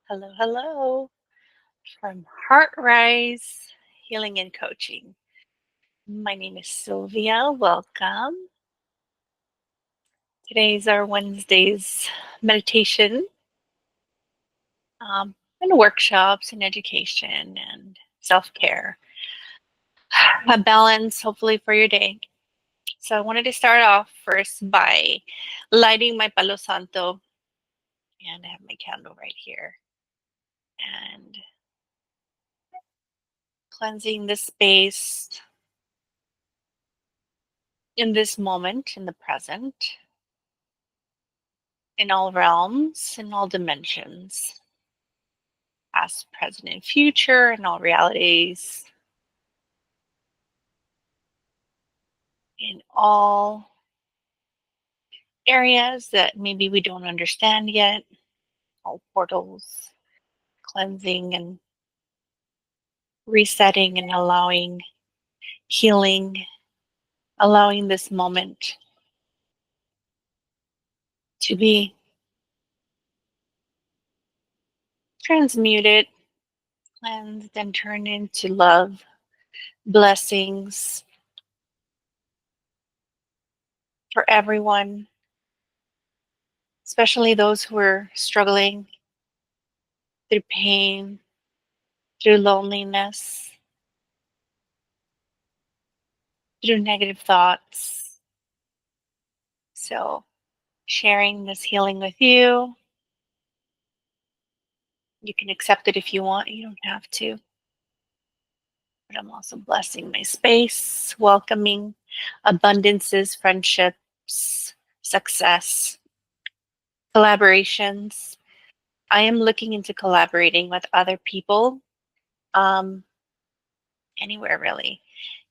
Hello, hello from Heart Rise Healing and Coaching. My name is Sylvia. Welcome. Today's our Wednesday's meditation and workshops and education and self care. A balance, hopefully, for your day. So, I wanted to start off first by lighting my Palo Santo, and I have my candle right here, and cleansing the space in this moment, in the present, in all realms, in all dimensions, past, present, and future, in all realities, in all areas that maybe we don't understand yet, all portals, cleansing and resetting and allowing healing, allowing this moment to be transmuted, cleansed, and turned into love, blessings for everyone, especially those who are struggling through pain, through loneliness, through negative thoughts. So, sharing this healing with you. You can accept it if you want, you don't have to. But I'm also blessing my space, welcoming abundances, friendships, success, collaborations. I am looking into collaborating with other people, um, anywhere really,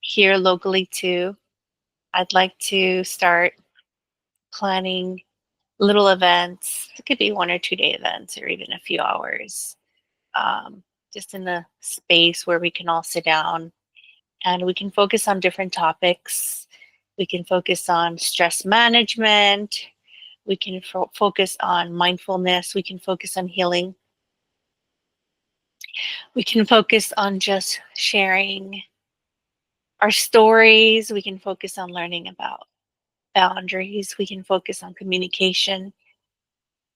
here locally too. I'd like to start planning little events. It could be 1 or 2 day events or even a few hours, um, just in the space where we can all sit down and we can focus on different topics. We can focus on stress management. We can focus on mindfulness. We can focus on healing. We can focus on just sharing our stories. We can focus on learning about boundaries. We can focus on communication.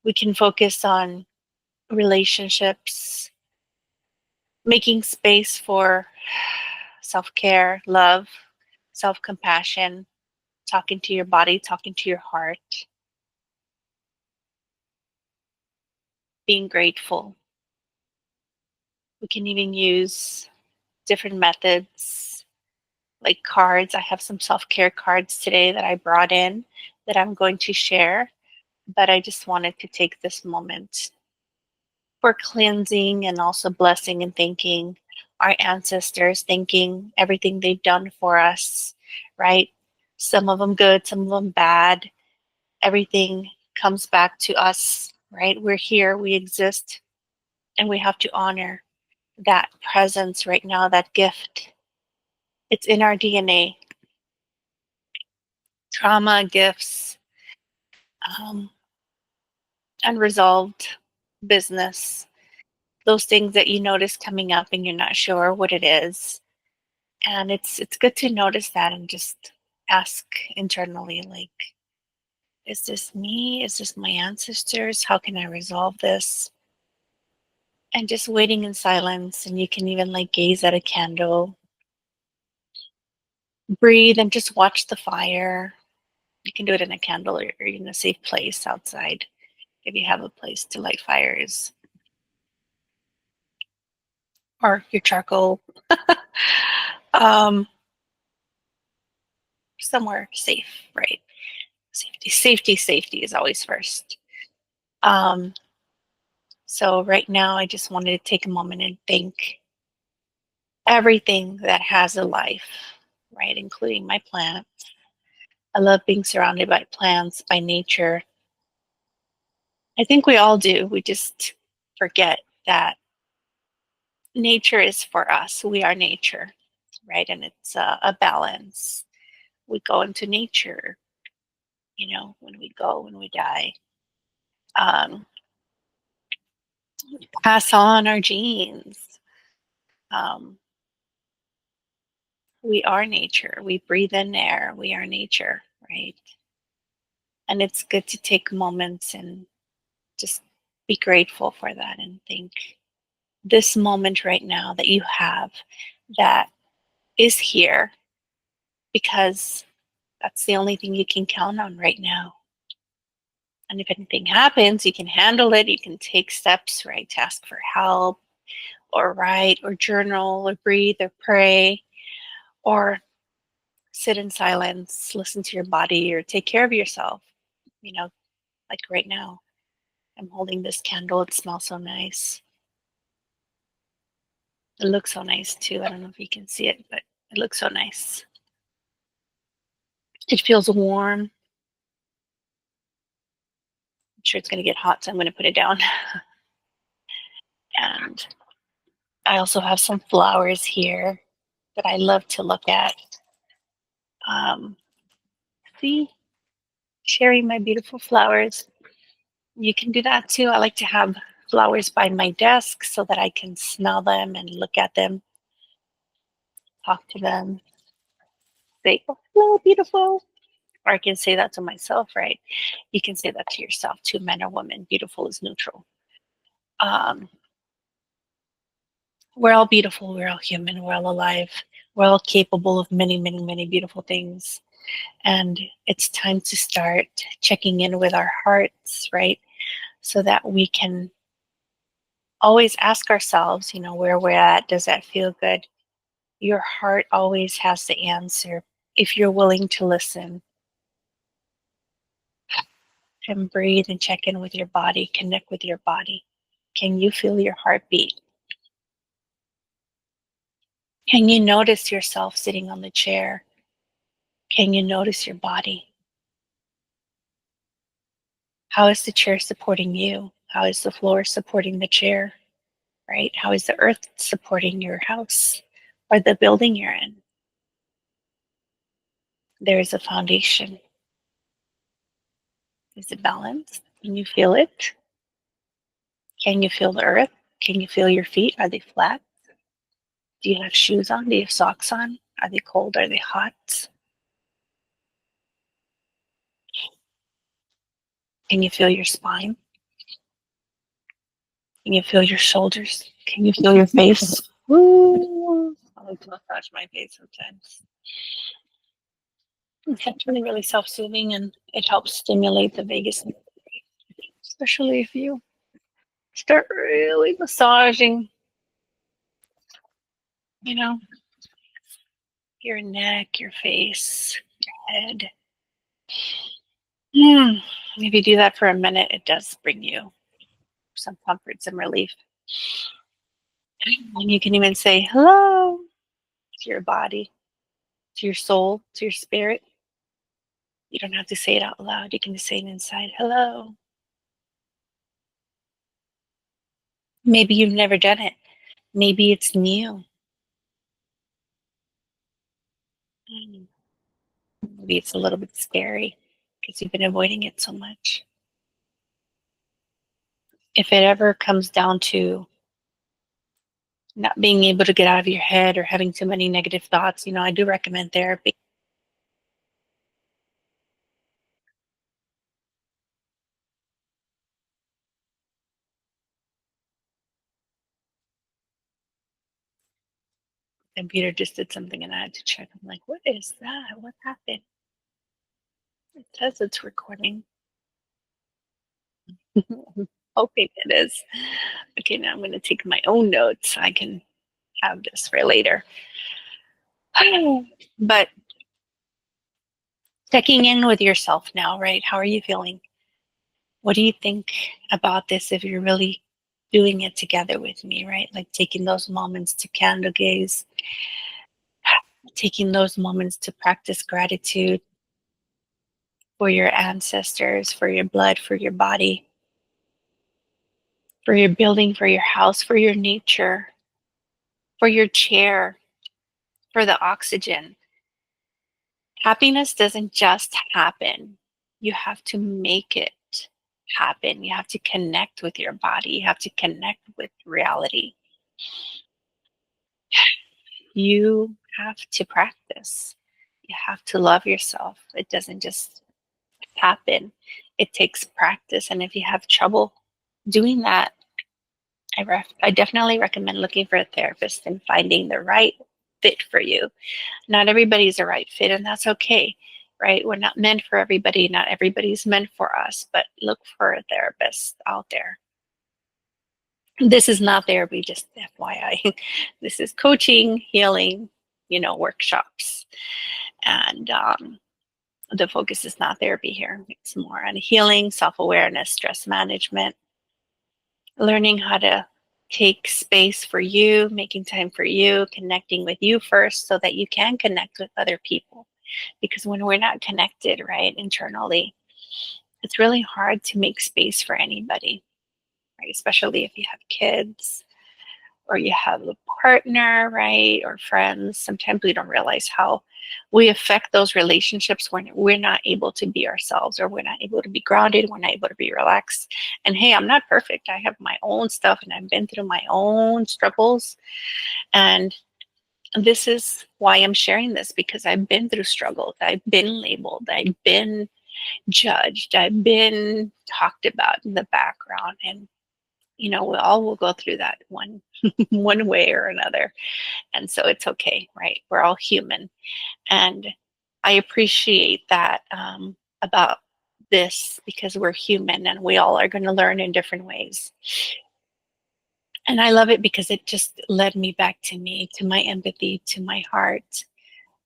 We can focus on relationships, making space for self care, love, self compassion, talking to your body, talking to your heart, being grateful. We can even use different methods like cards. I have some self care cards today that I brought in that I'm going to share, but I just wanted to take this moment for cleansing and also blessing and thanking our ancestors, thanking everything they've done for us, right? Some of them good, some of them bad. Everything comes back to us, right? We're here, we exist, and we have to honor that presence right now, that gift. It's in our DNA. Trauma, gifts, um, unresolved business, those things that you notice coming up and you're not sure what it is. And it's good to notice that and just ask internally, like, is this me? Is this my ancestors? How can I resolve this? And just waiting in silence. And you can even like gaze at a candle, breathe, and just watch the fire. You can do it in a candle or in a safe place outside if you have a place to light fires or your charcoal. um, Somewhere safe, right? Safety is always first. Um, so right now, I just wanted to take a moment and thank everything that has a life, right? Including my plants. I love being surrounded by plants, by nature. I think we all do. We just forget that nature is for us. We are nature, right? And it's a balance. We go into nature, when we go, when we die. Um, pass on our genes. Um, we are nature. We breathe in air. We are nature, right? And it's good to take moments and just be grateful for that and think this moment right now that you have that is here because that's the only thing you can count on right now. And if anything happens, you can handle it. You can take steps, right, to ask for help or write or journal or breathe or pray or sit in silence, listen to your body or take care of yourself. You know, like right now, I'm holding this candle. It smells so nice. It looks so nice too. I don't know if you can see it, but it looks so nice. It feels warm. I'm sure it's going to get hot, so I'm going to put it down. And I also have some flowers here that I love to look at. Um, see, sharing my beautiful flowers. You can do that too. I like to have flowers by my desk so that I can smell them and look at them, talk to them, say, oh, hello, beautiful. Or I can say that to myself, right? You can say that to yourself too, men or women. Beautiful is neutral. Um, we're all beautiful. We're all human. We're all alive. We're all capable of many, many, many beautiful things. And it's time to start checking in with our hearts, right? So that we can always ask ourselves, where we're at. Does that feel good? Your heart always has the answer if you're willing to listen and breathe and check in with your body, connect with your body. Can you feel your heartbeat? Can you notice yourself sitting on the chair? Can you notice your body? How is the chair supporting you? How is the floor supporting the chair? Right? How is the earth supporting your house or the building you're in? There is a foundation. Is it balanced? Can you feel it? Can you feel the earth? Can you feel your feet? Are they flat? Do you have shoes on? Do you have socks on? Are they cold? Are they hot? Can you feel your spine? Can you feel your shoulders? Can you feel your face? Ooh, I like to massage my face sometimes. It's actually really self-soothing and it helps stimulate the vagus nerve, especially if you start really massaging, you know, your neck, your face, your head. If you do that for a minute, it does bring you some comfort, some relief. And you can even say hello to your body, to your soul, to your spirit. You don't have to say it out loud. You can just say it inside. Hello. Maybe you've never done it. Maybe it's new. Mm. Maybe it's a little bit scary because you've been avoiding it so much. If it ever comes down to not being able to get out of your head or having too many negative thoughts, I do recommend therapy. The computer just did something and I had to check. I'm like, what is that? What happened? It says it's recording. I'm hoping it is. Okay, now I'm going to take my own notes. I can have this for later. But checking in with yourself now, right? How are you feeling? What do you think about this if you're really doing it together with me, right? Like taking those moments to candle gaze, taking those moments to practice gratitude for your ancestors, for your blood, for your body, for your building, for your house, for your nature, for your chair, for the oxygen. Happiness doesn't just happen. You have to make it. happen. You have to connect with your body. You have to connect with reality. You have to practice. You have to love yourself. It doesn't just happen. It takes practice. And if you have trouble doing that, I definitely recommend looking for a therapist and finding the right fit for you. Not everybody's a right fit, and that's okay, right? We're not meant for everybody. Not everybody's meant for us, but look for a therapist out there. This is not therapy, just FYI. This is coaching, healing, workshops. And the focus is not therapy here. It's more on healing, self awareness, stress management, learning how to take space for you, making time for you, connecting with you first so that you can connect with other people. Because when we're not connected, right, internally, it's really hard to make space for anybody, right? Especially if you have kids or you have a partner, right, or friends. Sometimes we don't realize how we affect those relationships when we're not able to be ourselves, or we're not able to be grounded, we're not able to be relaxed. And hey, I'm not perfect. I have my own stuff and I've been through my own struggles. And this is why I'm sharing this, because I've been through struggles. I've been labeled. I've been judged. I've been talked about in the background. And we all will go through that one way or another. And so it's okay, right? We're all human. And I appreciate that about this, because we're human and we all are going to learn in different ways. And I love it because it just led me back to me, to my empathy, to my heart,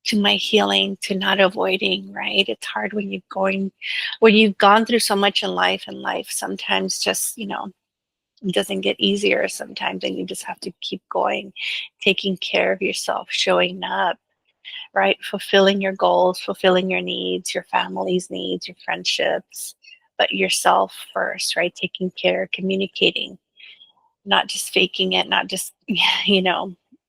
to my healing, to not avoiding, right? It's hard when you've gone through so much in life, and life sometimes just, it doesn't get easier sometimes, and you just have to keep going, taking care of yourself, showing up, right? Fulfilling your goals, fulfilling your needs, your family's needs, your friendships, but yourself first, right? Taking care, communicating, not just faking it, not just,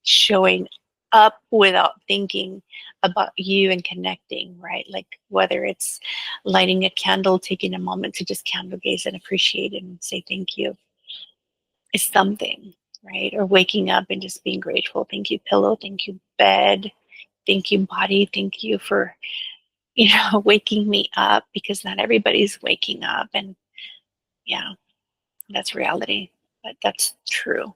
showing up without thinking about you and connecting, right? Like whether it's lighting a candle, taking a moment to just candle gaze and appreciate it and say thank you is something, right? Or waking up and just being grateful. Thank you, pillow. Thank you, bed. Thank you, body. Thank you for, waking me up, because not everybody's waking up. And yeah, that's reality, but that's true.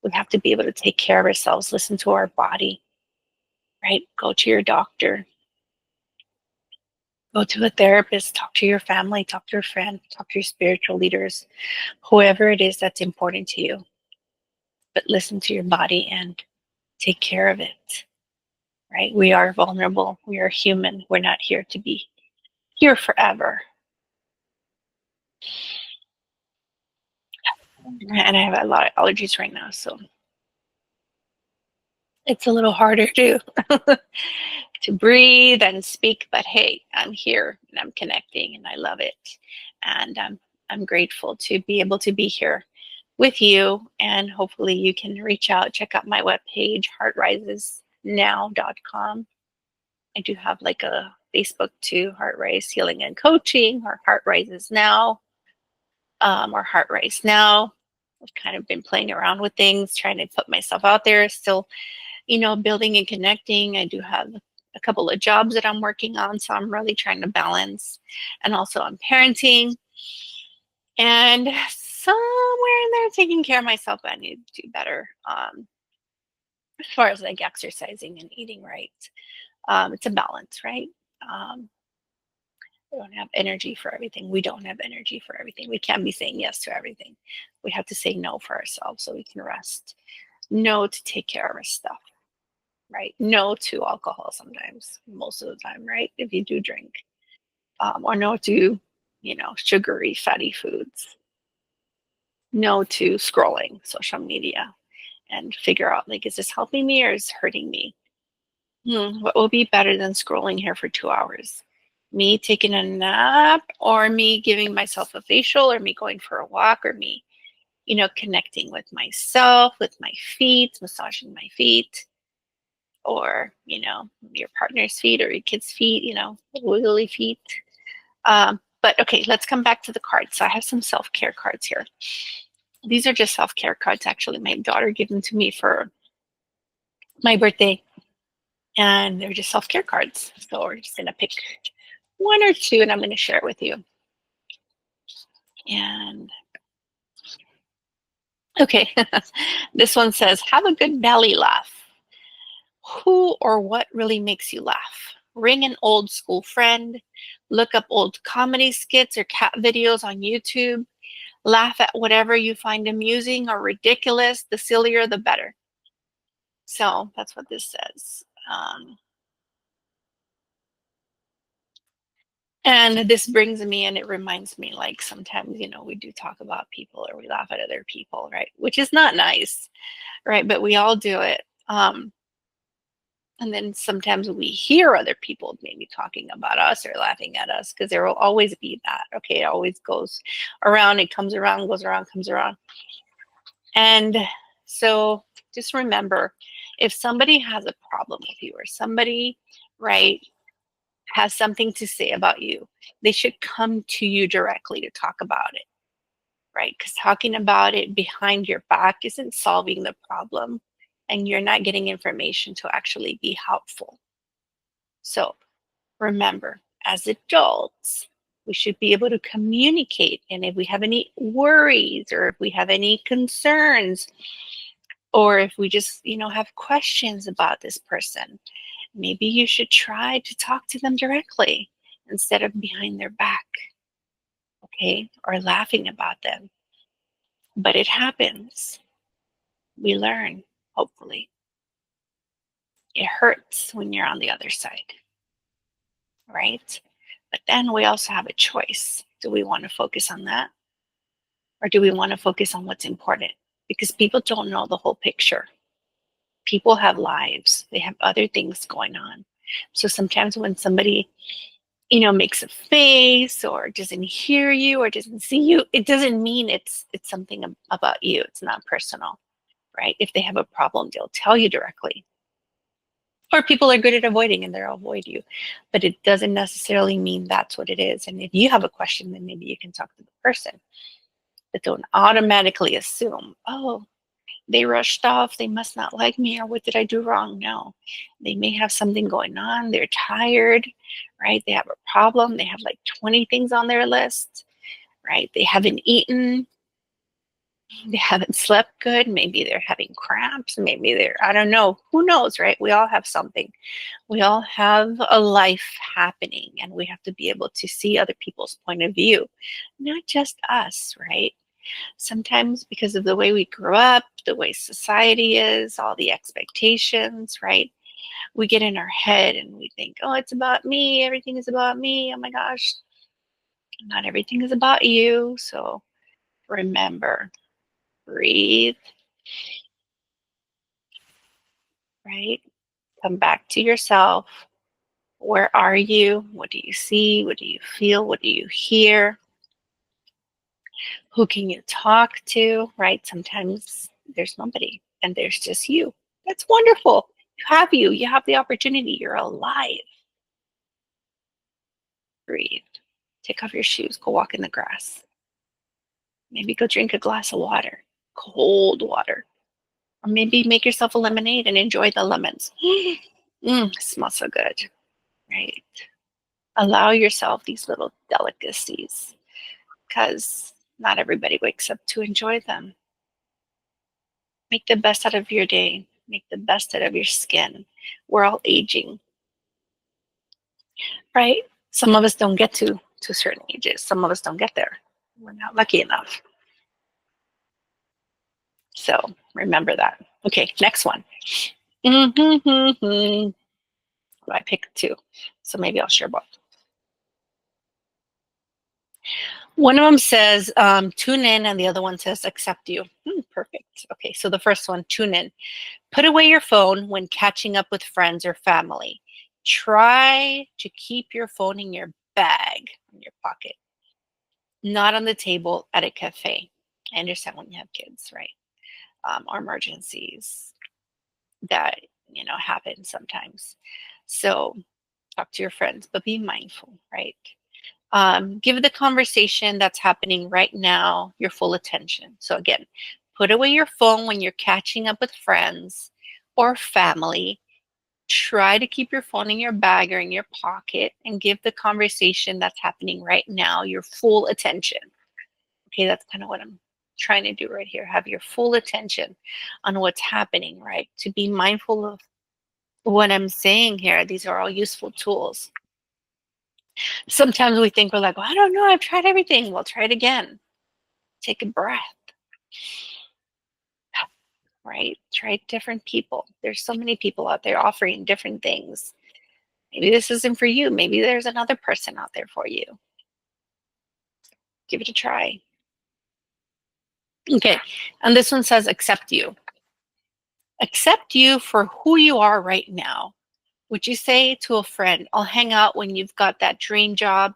We have to be able to take care of ourselves, listen to our body, right? Go to your doctor, go to a therapist, talk to your family, talk to your friend, talk to your spiritual leaders, whoever it is that's important to you. But listen to your body and take care of it, right? We are vulnerable. We are human. We're not here to be here forever. And I have a lot of allergies right now, so it's a little harder to breathe and speak. But hey, I'm here and I'm connecting and I love it. And I'm grateful to be able to be here with you. And hopefully you can reach out, check out my webpage, heartrisesnow.com. I do have like a Facebook too, Heart Rise Healing and Coaching, or Heart Rises Now, or Heart Rise Now. I've kind of been playing around with things, trying to put myself out there, still, building and connecting. I do have a couple of jobs that I'm working on, so I'm really trying to balance. And also I'm parenting, and somewhere in there taking care of myself. I need to do better as far as like exercising and eating right. It's a balance, right? Um, we don't have energy for everything. We don't have energy for everything. We can't be saying yes to everything. We have to say no for ourselves so we can rest. No to take care of our stuff, right? No to alcohol sometimes, most of the time, right? If you do drink, or no to, sugary, fatty foods. No to scrolling social media, and figure out, like, is this helping me or is it hurting me? What will be better than scrolling here for 2 hours? Me taking a nap, or me giving myself a facial, or me going for a walk, or me, connecting with myself, with my feet, massaging my feet, or, your partner's feet or your kid's feet, wiggly feet. But okay, let's come back to the cards. So I have some self-care cards here. These are just self-care cards. Actually, my daughter gave them to me for my birthday, and they're just self-care cards. So we're just gonna pick one or two, and I'm gonna share it with you. And okay, this one says, have a good belly laugh. Who or what really makes you laugh? Ring an old school friend, look up old comedy skits or cat videos on YouTube, laugh at whatever you find amusing or ridiculous. The sillier, the better. So that's what this says. And this brings me and it reminds me, like, sometimes, we do talk about people or we laugh at other people, right? Which is not nice, right? But we all do it. And then sometimes we hear other people maybe talking about us or laughing at us, because there will always be that. Okay, it always goes around, it comes around, goes around, comes around. And so just remember, if somebody has a problem with you or somebody, right, has something to say about you, they should come to you directly to talk about it, right? Because talking about it behind your back isn't solving the problem, and you're not getting information to actually be helpful. So remember, as adults, we should be able to communicate. And if we have any worries or if we have any concerns, or if we just, have questions about this person, maybe you should try to talk to them directly instead of behind their back, okay? Or laughing about them. But it happens. We learn, hopefully. It hurts when you're on the other side, right? But then we also have a choice. Do we want to focus on that? Or do we want to focus on what's important? Because people don't know the whole picture. People have lives, they have other things going on. So sometimes when somebody, makes a face or doesn't hear you or doesn't see you, it doesn't mean it's something about you. It's not personal, right? If they have a problem, they'll tell you directly. Or people are good at avoiding and they'll avoid you. But it doesn't necessarily mean that's what it is. And if you have a question, then maybe you can talk to the person. But don't automatically assume, oh, they rushed off, they must not like me, or what did I do wrong? No, they may have something going on. They're tired, right? They have a problem. They have like 20 things on their list, right? They haven't eaten. They haven't slept good. Maybe they're having cramps. Maybe I don't know. Who knows, right? We all have something. We all have a life happening, and we have to be able to see other people's point of view, not just us, right? Sometimes because of the way we grew up, the way society is, all the expectations, right? We get in our head and we think, oh, it's about me. Everything is about me. Oh my gosh. Not everything is about you. So remember, breathe, right? Come back to yourself. Where are you? What do you see? What do you feel? What do you hear? Who can you talk to, right? Sometimes there's nobody and there's just you. That's wonderful. You have the opportunity. You're alive. Breathe. Take off your shoes. Go walk in the grass. Maybe go drink a glass of water, cold water. Or maybe make yourself a lemonade and enjoy the lemons. Smells so good, right? Allow yourself these little delicacies because not everybody wakes up to enjoy them. Make the best out of your day. Make the best out of your skin. We're all aging, right? Some of us don't get to certain ages. Some of us don't get there. We're not lucky enough. So remember that. Okay, next one. I picked two, so maybe I'll share both. One of them says tune in, and the other one says accept you. Perfect. Okay, so the first one, tune in. Put away your phone when catching up with friends or family. Try to keep your phone in your bag, in your pocket, not on the table at a cafe. I understand when you have kids, right? Or emergencies that happen sometimes. So talk to your friends, but be mindful, right? Give the conversation that's happening right now your full attention. So again, put away your phone when you're catching up with friends or family. Try to keep your phone in your bag or in your pocket and give the conversation that's happening right now your full attention. Okay, that's kind of what I'm trying to do right here. Have your full attention on what's happening, right? To be mindful of what I'm saying here. These are all useful tools. Sometimes we think we're like, well, I don't know, I've tried everything. Well, try it again. Take a breath, right? Try different people. There's so many people out there offering different things. Maybe this isn't for you. Maybe there's another person out there for you. Give it a try. Okay. And this one says, accept you. Accept you for who you are right now. Would you say to a friend, I'll hang out when you've got that dream job,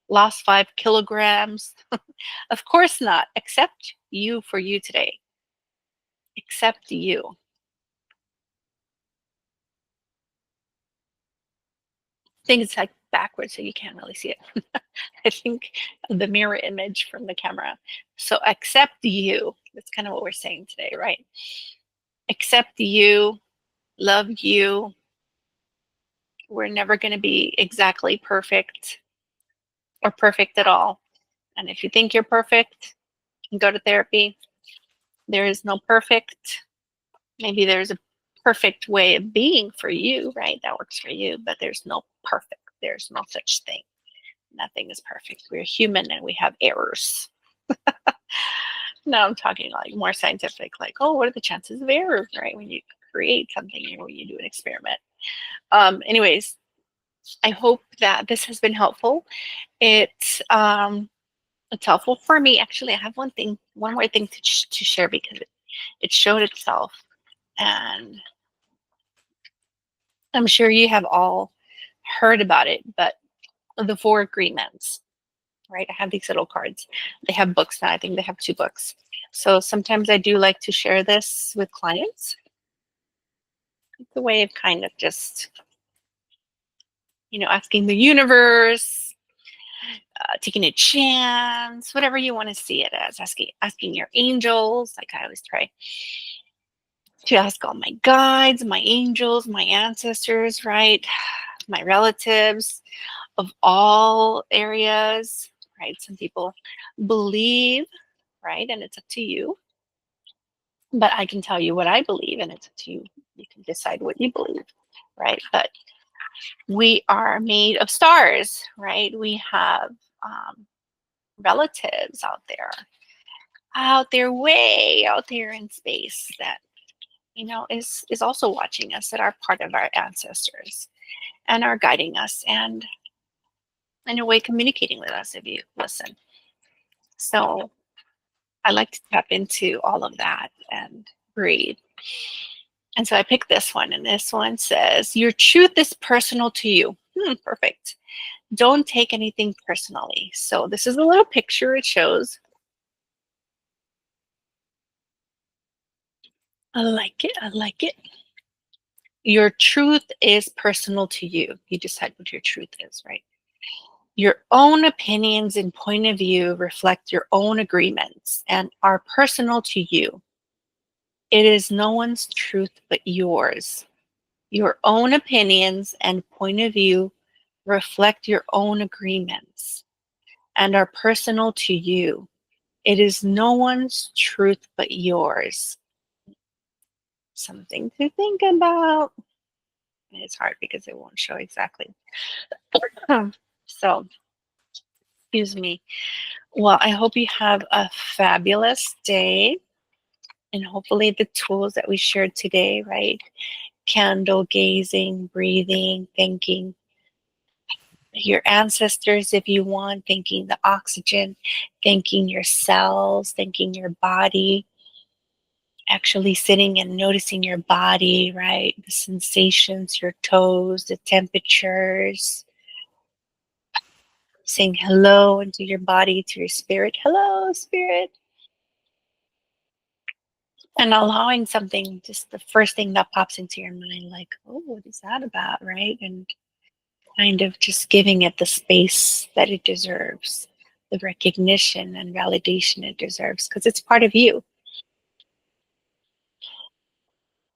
lost 5 kilograms? Of course not. Accept you for you today. Accept you. I think it's like backwards so you can't really see it. I think the mirror image from the camera. So accept you. That's kind of what we're saying today, right? Accept you, love you. We're never going to be exactly perfect or perfect at all. And if you think you're perfect, go to therapy. There is no perfect. Maybe there's a perfect way of being for you, right? That works for you, but there's no perfect. There's no such thing. Nothing is perfect. We're human and we have errors. Now I'm talking like more scientific, like, oh, what are the chances of error, right? When you create something or when you do an experiment. Anyways, I hope that this has been helpful. It's helpful for me. Actually, I have one more thing to share because it showed itself, and I'm sure you have all heard about it. But the 4 agreements, right? I have these little cards. They have books now. I think they have 2 books. So sometimes I do like to share this with clients. It's a way of kind of just, asking the universe, taking a chance, whatever you want to see it as, asking your angels. Like I always try to ask all my guides, my angels, my ancestors, right? My relatives of all areas, right? Some people believe, right? And it's up to you. But I can tell you what I believe, and it's up to you. You can decide what you believe, right? But we are made of stars, right? We have relatives out there, way out there in space that is also watching us, that are part of our ancestors and are guiding us and in a way communicating with us if you listen. So I like to tap into all of that and breathe. And so I picked this one, and this one says, your truth is personal to you. Perfect. Don't take anything personally. So this is a little picture it shows. I like it. I like it. Your truth is personal to you. You decide what your truth is, right? Your own opinions and point of view reflect your own agreements and are personal to you. It is no one's truth but yours. Your own opinions and point of view reflect your own agreements and are personal to you. It is no one's truth but yours. Something to think about. It's hard because it won't show exactly. So, excuse me. Well, I hope you have a fabulous day. And hopefully the tools that we shared today, right? Candle gazing, breathing, thanking your ancestors if you want, thanking the oxygen, thanking your cells, thanking your body, actually sitting and noticing your body, right? The sensations, your toes, the temperatures, saying hello into your body, to your spirit. Hello, spirit. And allowing something, just the first thing that pops into your mind, like, oh, what is that about, right? And kind of just giving it the space that it deserves, the recognition and validation it deserves, because it's part of you.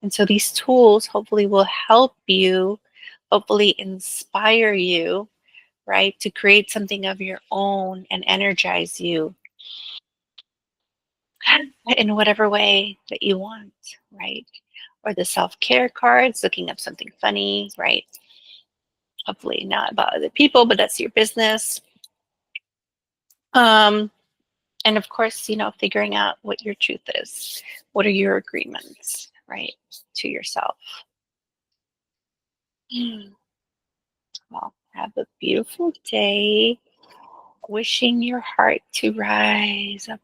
And so these tools hopefully will help you, hopefully inspire you, right, to create something of your own and energize you in whatever way that you want, right? Or the self-care cards, looking up something funny, right? Hopefully not about other people, but that's your business. Um, and of course, figuring out what your truth is. What are your agreements, right, to yourself? Well, have a beautiful day. Wishing your heart to rise up,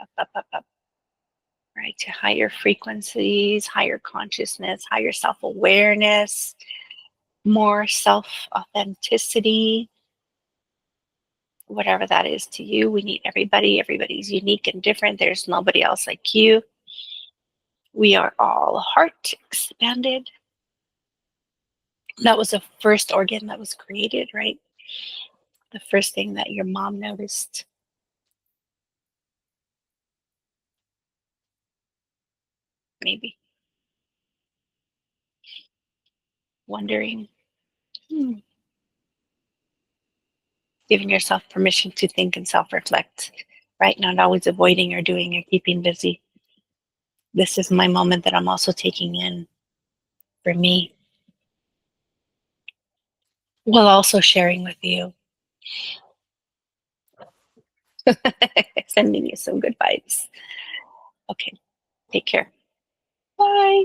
up, up, up, up, right, to higher frequencies, higher consciousness, higher self awareness, more self authenticity, whatever that is to you. We need everybody. Everybody's unique and different. There's nobody else like you. We are all heart expanded. That was the first organ that was created, right? The first thing that your mom noticed. Maybe wondering, giving yourself permission to think and self reflect, right? Not always avoiding or doing or keeping busy. This is my moment that I'm also taking in for me, while also sharing with you. Sending you some good vibes. Okay, take care. Bye.